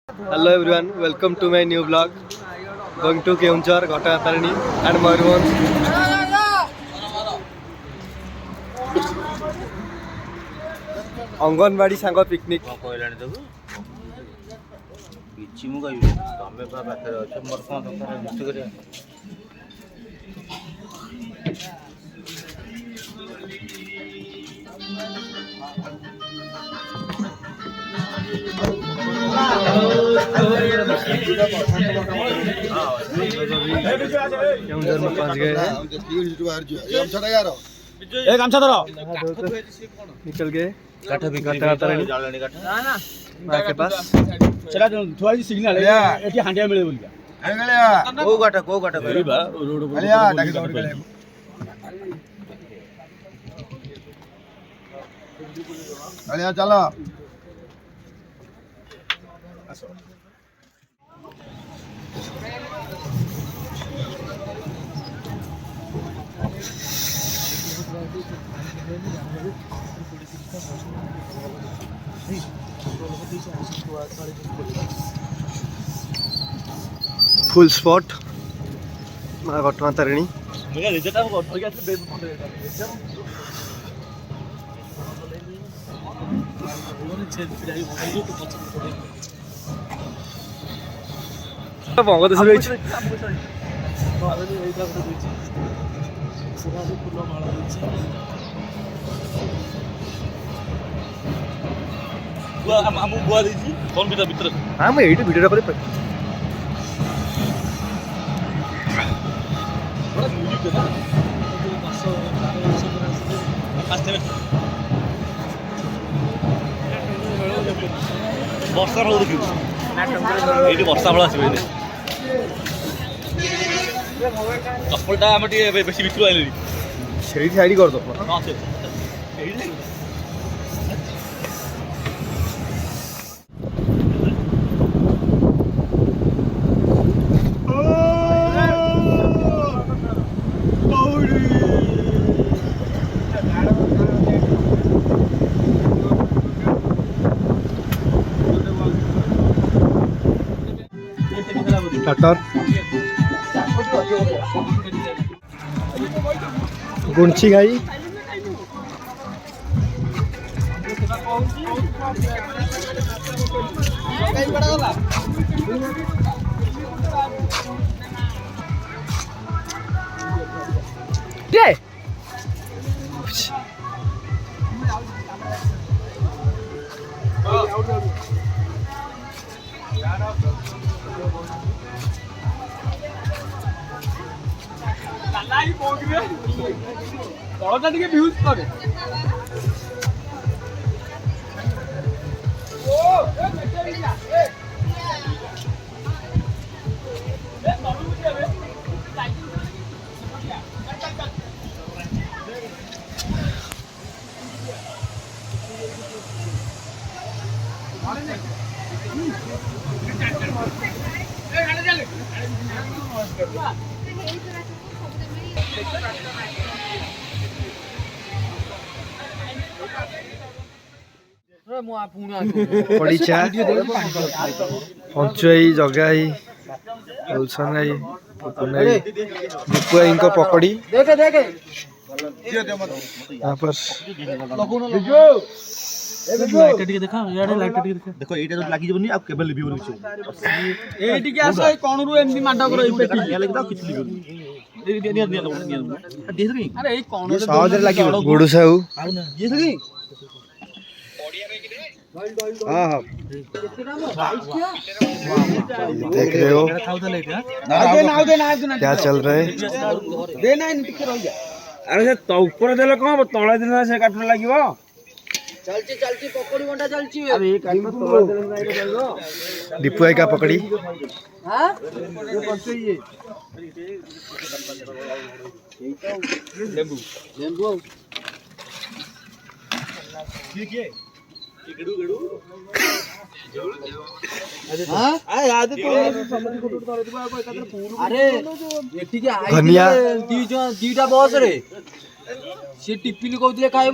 Hello everyone, welcome to my new vlog. Going to Keonjhar, Ghatatarani and Mayurbhanj. Anganwadi सांग picnic Keonjhar में पहुंच गए निकल गए माँ के पास चला थोड़ा सी सिग्नल है एटी हांडिया मिले बोल गया को गाटा रोड अलिया डाके दौड़ गले अलिया चलो फुल स्पॉट माँ घटगातारिणी हाँ मैं ये वीडियो पर ବର୍ଷା ଫଳ ଦେଖିବୁ ଏଇଠି ବର୍ଷା ଫଳ ଆସିବ ଏଇଠି ଚପଲଟା ଆମେ ଟିକେ ବେଶୀ ଭିତରୁ ଆଇଲେଣି ସେଇଠି ସାଇଡ୍ କରିଦବ ହଁ ସେ ଏଇଠି स्टार्टर गुंची घाई पड़ीचा पंचई जगाई उलसनाई पुनाई दीपुआई को पकड़ी यहाँ पर ଲାଇଟ୍ ଟିକେ ଦେଖା ଇଆଡେ ଲାଇଟ୍ ଟିକେ ଦେଖା ଦେଖ ଏଇଟା ଯଦି ଲାଗି ଯିବନି ଆଉ କେବଳ ଲିଭିବନି କିଛି ଏଇ ଟିକେ ଆସ ଏଇ କଣରୁ ଏମିତି ମାଡ କର ଏଇ ପେଟି ଇଆ ଲାଗି ତ କିଛି ଲିଭିବନି ଆରେ ଏଇ କଣ ସହଜରେ ଲାଗିବ ଗୁଡୁ ସାହୁ ଇଏ କି हाँ हाँ देख रहे हो क्या चल रहा है अरे से तो ऊपर देले कौन तळे दिन से काटन लागिवो चलची पकड़ी घंटा चलची अरे ये काटन तळे दिन नहीं चलो दीपुआई का पकड़ी हां ये परसो ये लेंबू ठीक है गेडू हां आ याद तो समझ को तळे दिबा एकातर पूर्ण अरे एठी के धनिया दीटा बॉस रे से टिपिली कहउतले खाइ